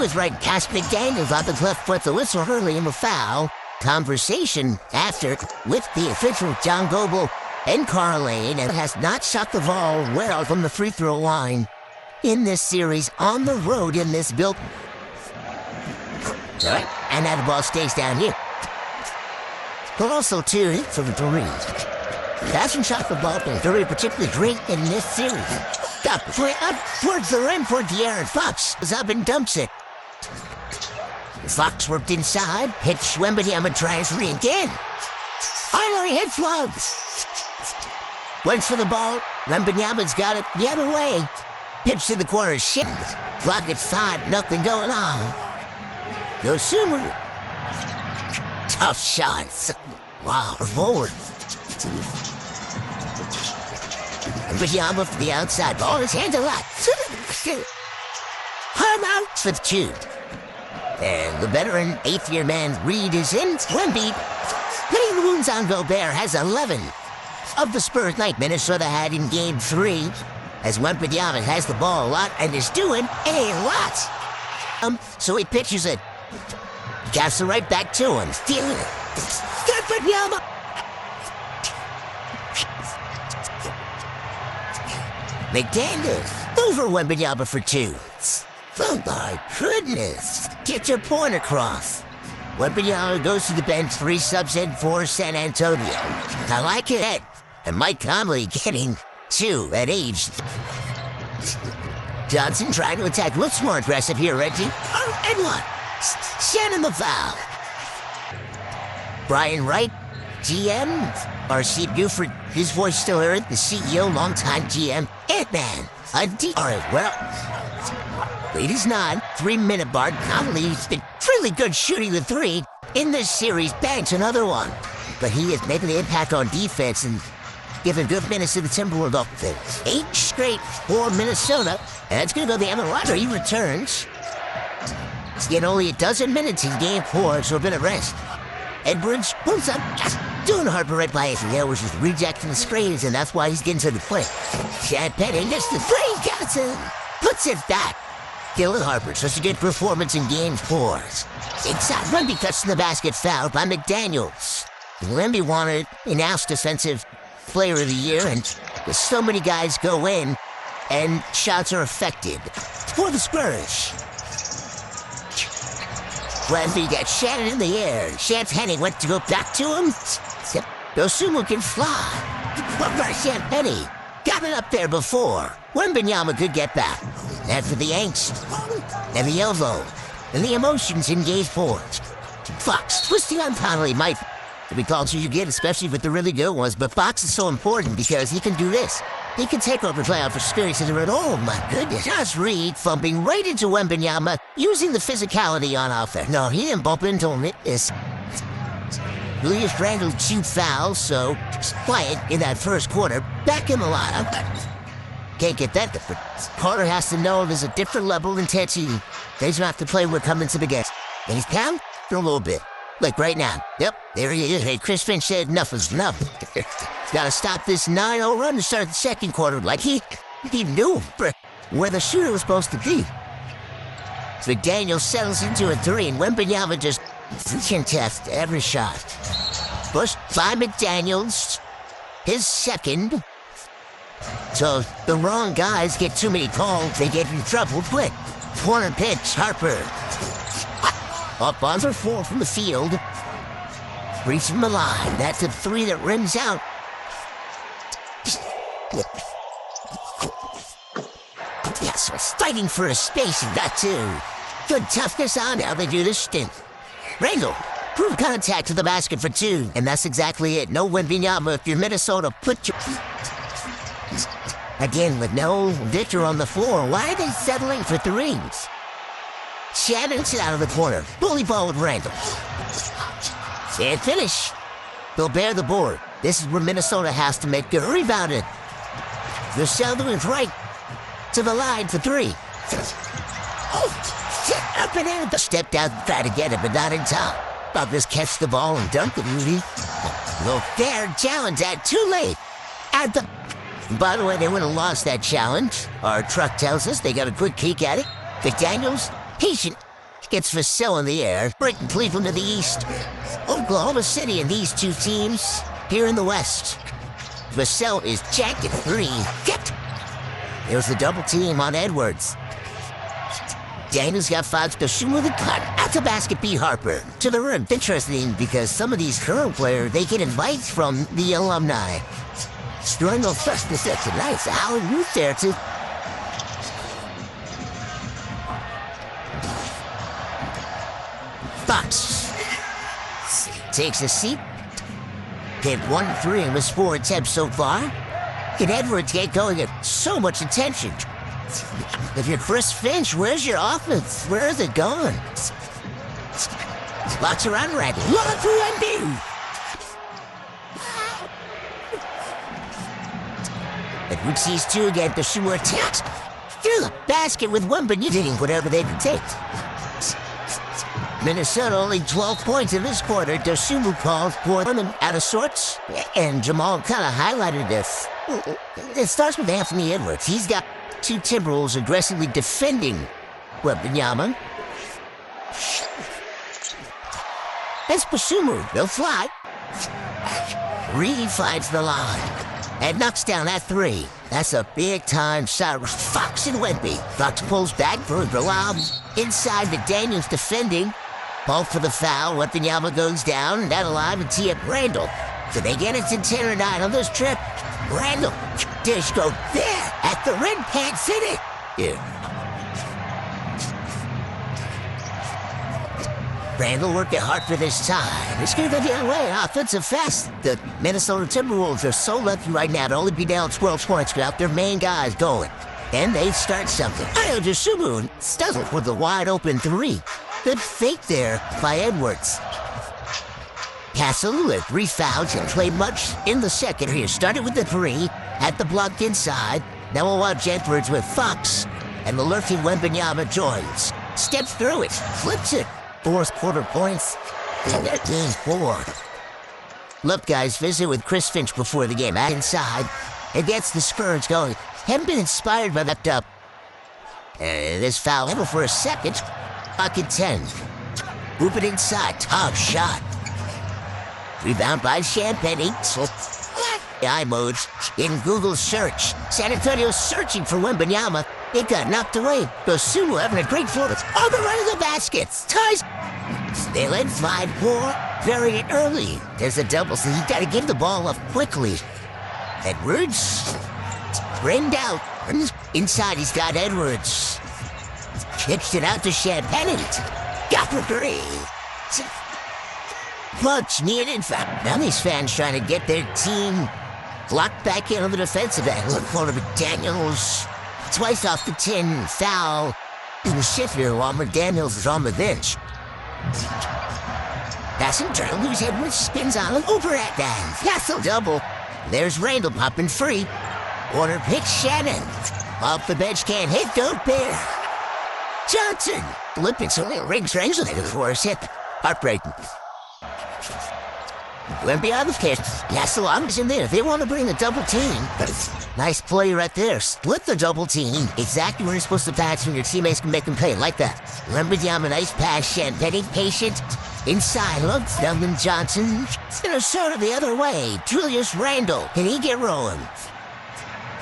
was right past McDaniels on the left foot, the whistle early in the foul. Conversation after with the official John Goebel and Carl Lane, and has not shot the ball well from the free throw line in this series on the road in this build. All right, and now the ball stays down here. But also, too, for the three. Hasn't shot the ball very particularly great in this series. Got up towards the rim for De'Aaron Fox. Was up and dumps it. Fox worked inside, hits Wembanyama, tries three again. Finally hits once. Waits for the ball. Wembanyama's got it the other way. Pitch to the corner, shit. Clock at 5, nothing going on. No sooner. Tough shots. Wow, forward. Wembanyama from the outside. Ball in his hands a lot. Harm out for the two. And the veteran eighth-year man Reed is in. Wemby, putting the wounds on Gobert, has 11 of the Spurs night Minnesota had in Game 3. As Wembanyama has the ball a lot and is doing a lot. So he pitches it. Gaps it right back to him. Stealing it. Wembanyama. McDaniels over Wembanyama for two. Oh my goodness. Get your point across. Wembanyama goes to the bench, 3 subs in for San Antonio. I like it. And Mike Conley getting 2 at age. Johnson trying to attack. Looks more aggressive here, Reggie. Oh, and what? Shannon the foul. Brian Wright, GM, or Steve Buford, his voice still heard, the CEO, longtime GM, Ant-Man. All right, well, ladies nod, 3-minute mark. Conley's been really good shooting the 3 in this series. Banks another one. But he is making the impact on defense and giving good minutes to the Timberwolves offense. 8 straight for Minnesota. And it's going to go the Emirati. He returns. He's getting only a dozen minutes in Game 4, so a bit of rest. Edwards pulls up, doing Harper right by his heel, which is rejecting the screens, and that's why he's getting to the play. Chad Penny gets the 3, gets it, puts it back. Dylan Harper, such a good performance in Game 4. Inside, Wemby cuts in the basket, fouled by McDaniels. Wemby wanted announced Defensive Player of the Year, and so many guys go in, and shots are affected for the Spurs. Wemby got Shannon in the air. Champagne went to go back to him. Dosumu can fly. But for Champagne, got it up there before. Wembanyama could get back. And for the angst, and the elbow, and the emotions in Game 4. Fox twisting on Conley might be called you get, especially with the really good ones. But Fox is so important because he can do this. He can take over playoff experience and oh my goodness. Josh Reed thumping right into Wembanyama, using the physicality on offense. No, he didn't bump into him. It is Julius Randle 2 fouls, so quiet in that first quarter. Back in the lineup. Can't get that different. Carter has to know there's a different level of intensity. They just have to play with coming to the game. And he's down for a little bit. Like right now. Yep, there he is. Hey, Chris Finch said enough is enough. Gotta stop this 9-0 run to start the second quarter like he knew where the shooter was supposed to be. McDaniels settles into a 3, and Wembanyama just contest every shot. Pushed by McDaniels, his second. So the wrong guys get too many calls, they get in trouble quick. Corner pitch, Harper. Up on for 4 from the field. 3 from the line. That's a 3 that rims out. Yes, fighting for a space in that too. Good toughness on how they do this stint. Randle, prove contact to the basket for 2. And that's exactly it. No Wembanyama if you're Minnesota. Put your... Again, with no Victor on the floor, why are they settling for 3s? Shannon's out of the corner. Bully ball with Randle. And finish. They'll bear the board. This is where Minnesota has to make a rebound it. The Southern is right to the line for 3. Oh, up and in. Stepped out and tried to get it, but not in time. About this catch the ball and dunk it, Rudy. No fair challenge at too late. At the... By the way, they would have lost that challenge. Our truck tells us they got a quick peek at it. McDaniels, patient, gets Vassell in the air, breaking Cleveland to the east. Oklahoma City and these two teams here in the west. Vassell is jacked at three. Get! There's the double team on Edwards. Daniels got five to shoot with a cut. Out to basket, B. Harper. To the rim. Interesting because some of these current players, they get invites from the alumni. Strangle first to second. Nice. Howard Ruth there too. Fox takes a seat. Hit 1-3 in his 4 attempts so far. And Edwards get going at so much attention. If you're Chris Finch, where's your offense? Where is it going? Lots around Randy. Look for Wemby! Edwards sees two again. The shoe attacks. Through the basket with Wembanyama hitting whatever they can take. Minnesota only 12 points in this quarter. Dosunmu called for them out of sorts. And Jamal kind of highlighted this. It starts with Anthony Edwards. He's got two Timberwolves aggressively defending Wembanyama. That's Dosunmu. They'll fly. Reed finds the line and knocks down that three. That's a big-time shot. Fox and Wemby. Fox pulls back for the lob. Inside the Daniels defending. Ball for the foul. Wembanyama goes down. That alive and tee up Randall. So they get it to 10 or 9 on this trip. Randall. Dish go there at the rim. Can't fit it. Yeah. Randall worked it hard for this time. It's going to go the other way. Offensive fast. The Minnesota Timberwolves are so lucky right now to only be down 12 points without their main guys going. And they start something. Dosunmu stuzzled with a wide open three. Good fake there by Edwards. Castle with 3 fouls and played much in the second here. Started with the three, had the block inside. Now we'll watch Edwards with Fox. And the lurking Wembanyama joins. Steps through it, flips it. Fourth quarter points. And that game 4. Look, guys, visit with Chris Finch before the game. Out inside. It gets the Spurs going. Haven't been inspired by that up. This foul for a second. Pocket 10. Hoop it inside. Top shot. Rebound by Champagne. Eye modes in Google search. San Antonio searching for Wembanyama. It got knocked away. Dosunmu having a great float. On the right of the baskets. Ties. They led 5-4 very early. There's a double, so you gotta give the ball up quickly. Edwards. Rained out. Inside, he's got Edwards. Pitched it out to Champagne. Got the three. Much needed. Now these fans trying to get their team locked back in on the defensive end. Look for Daniels. Twice off the 10 foul. In the shift here while McDaniels is on the bench. Passing turn, lose Edwards, spins on him, over at Dan. Castle double. There's Randall popping free. Warner picks Shannon. Off the bench, can't hit, don't bear. Johnson. Olympics only a ring strangulated before his hit. Heartbreaking. Wemby on the pitch. Castle in there. They want to bring a double team. Nice play right there. Split the double team. Exactly where you're supposed to pass when your teammates can make them pay. Like that. Wembanyama, nice pass. Champagne, patient. Inside, looks. Duncan Johnson. Minnesota the other way. Julius Randle. Can he get rolling?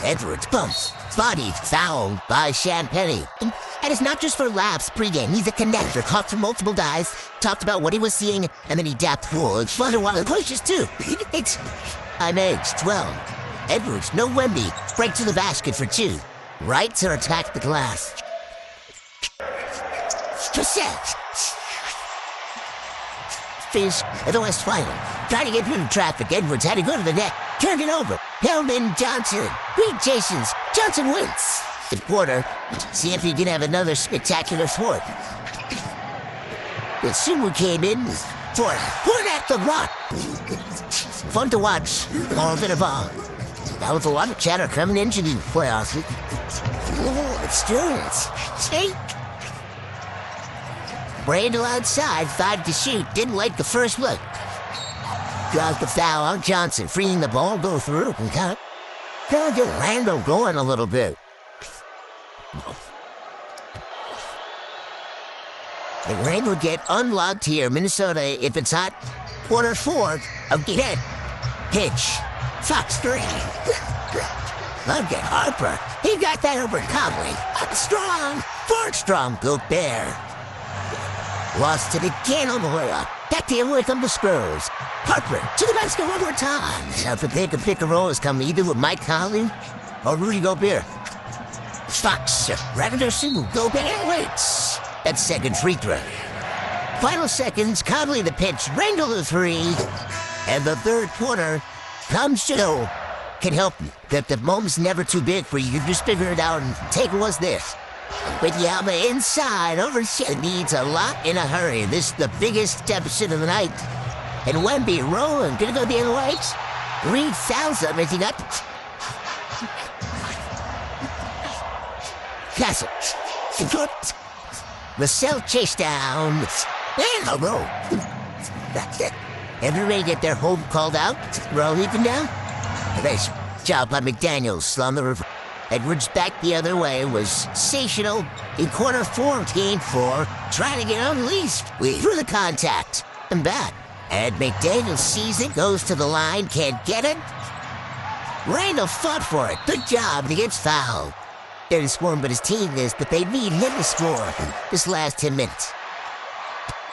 Edwards bumps. Bodied. Fouled by Champagne. And it's not just for laps pregame. He's a connector. Caught from multiple dives. Talked about what he was seeing. And then he dapped forward. Fun while it pushes too. It's... I'm edge 12. Edwards, no Wemby. Break to the basket for 2. Right to attack the glass. Cassette. Fish at the West Final. Trying to get through the traffic. Edwards had to go to the net. Turned it over. Hellman Johnson. Great Jasons. Johnson wins. The quarter. See if he can have another spectacular fourth. The Sumu came in for at the block. Fun to watch. All bit of ball. That was a lot of chatter coming into the playoffs. Experience. Take. Randall outside, 5 to shoot. Didn't like the first look. Got the foul on Johnson, freeing the ball, go through. And kind of get Randall going a little bit. The rain will get unlocked here, Minnesota, if it's hot. Quarter fourth of the head. Pitch. Fox 3. Look at Harper. He got that over Conley. Up strong. Ford strong. Go Bear. Lost it again on the way up. Back the other way come the Spurs. Harper to the basket one more time. Now if they can pick a roll is coming either with Mike Conley or Rudy Gobert. Fox. Anderson. Gobert waits. That's second free throw. Final seconds. Conley the pitch. Randall the three. And the third quarter comes to go. Can help you. The moment's never too big for you. You just figure it out and take what's this. Wembanyama inside overshot needs a lot in a hurry. This is the biggest deficit of the night. And Wemby rolling. Gonna go the other way. Reed fouls him as he got. Castle. Vassell chase down. And a roll. That's it. Everybody get their home called out. We're all leaping down. Nice job by McDaniels on the river. Edwards back the other way was sensational in quarter four of game 4, trying to get unleashed. We threw the contact and back. And McDaniels sees it, goes to the line, can't get it. Randall fought for it. Good job, and he gets fouled. They're scoring, but his team is, but they need him to score this last 10 minutes.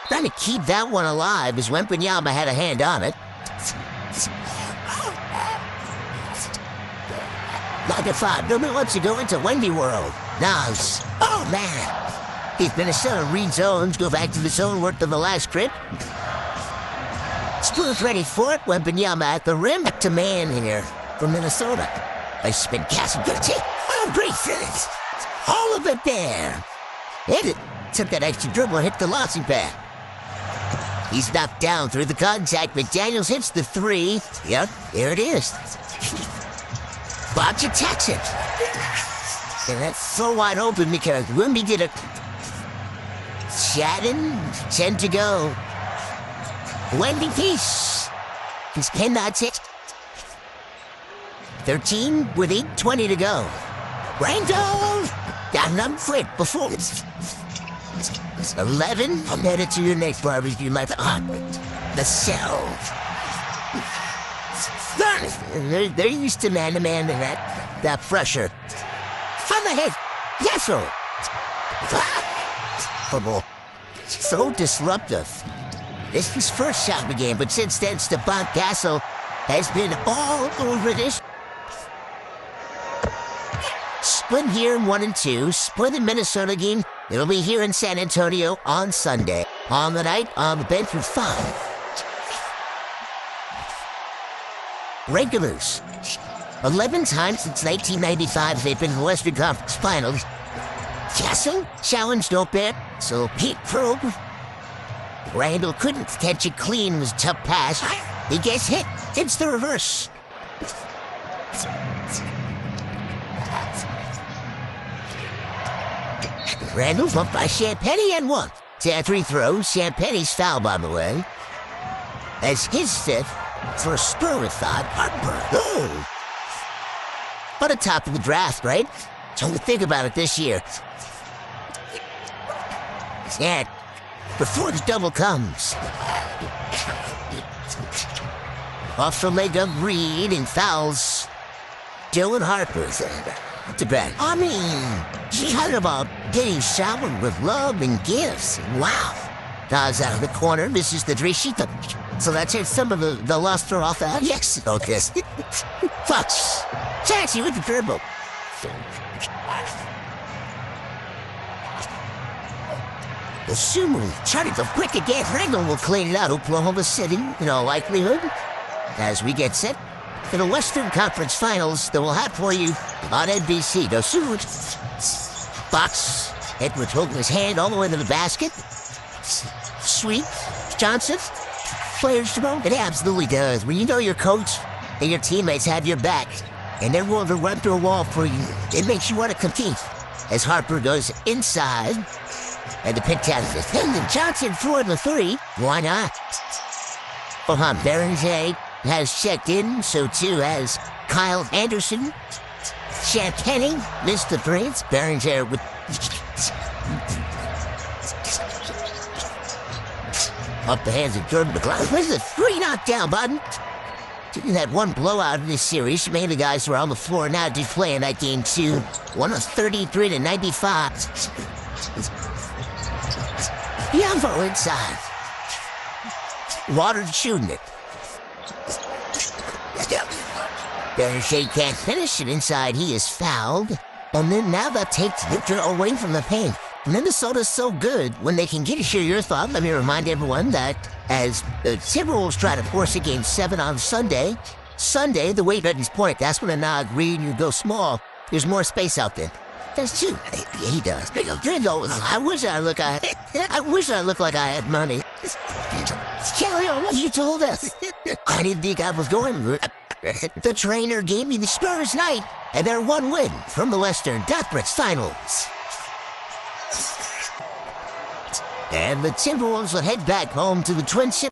Trying to keep that one alive as Wembanyama had a hand on it. Like a 5, nobody wants to go into Wendy World. Nas. Oh, man. If Minnesota read zones, go back to the zone work to the last trip. Spurs ready for it. Wembanyama at the rim. Back to man here from Minnesota. They spin Castle. Good take. Oh, great finish. All of it there. Hit it. Took that extra dribble and hit the launching pad. He's knocked down through the contact. McDaniels hits the 3. Yep, there it is. Bob's attacks it. And that's so wide open because Wemby did a Shannon, 10 to go. Wendy Peace. He's cannot hit. 13 with 8:20 to go. Randall! Down up quick before it's 11. I'm headed to your next barbecue, my the cell. They're used to man-to-man and that pressure. On the head. Yes, sir. So disruptive. This is his first shot of the game, but since then, Stephon Castle has been all over this. Split here in 1 and 2. Split in Minnesota game. It'll be here in San Antonio on Sunday. On the night, on the bench with 5. Regulars. 11 times since 1995 they've been in the Western Conference Finals. Castle challenged Gobert, so Pete probe. Randall couldn't catch it clean, was a tough pass. He gets hit. It's the reverse. Randall bumped by Champagny and 1. 3 throws. Champagny's foul, by the way. As his 5th. For a Spurs thought, Harper. Oh. But a top of the draft, right? So think about it this year. Yeah, before the double comes. Off the leg of Reed and fouls Dylan Harper. Too bad. I mean, she's talking about getting showered with love and gifts. Wow. Nas out of the corner, misses the three. So that's it. Some of the luster off that. Yes. Okay. Fox. Taxi with the dribble. The Sumo tried to quick again. Randall will clean it out. Oklahoma City, in all likelihood. As we get set for the Western Conference Finals that we'll have for you on NBC. The Sumo. Fox. Edwards holding his hand all the way to the basket. Sweet. Johnson. Players to know. It absolutely does. When you know your coach and your teammates have your back and they're willing to run through a wall for you, it makes you want to compete. As Harper goes inside and the pick out is and Johnson for the 3. Why not? Berenger has checked in, so too has Kyle Anderson. Champagny missed the Prince. Berenger with Up the hands of Jordan McCloud. Where's the 3 knockdown button? Taking that one blowout in this series, many of the guys who are on the floor now did play in that game too. One of 33 to 95. Yambo inside. Water shooting it. Darren Shea can't finish it inside. He is fouled. And then now that takes Victor away from the paint. Minnesota's so good when they can get it. Share your thought. Let me remind everyone that as the Timberwolves try to force a Game 7 on Sunday, the way Veterans point, that's when I agree and you go small. There's more space out there. That's true. He does. I wish I looked like I had money. Kelly, you told us. I didn't think I was going. The trainer gave me the Spurs night, and they're one win from the Western Conference Finals. And the Timberwolves will head back home to the Twin Cities.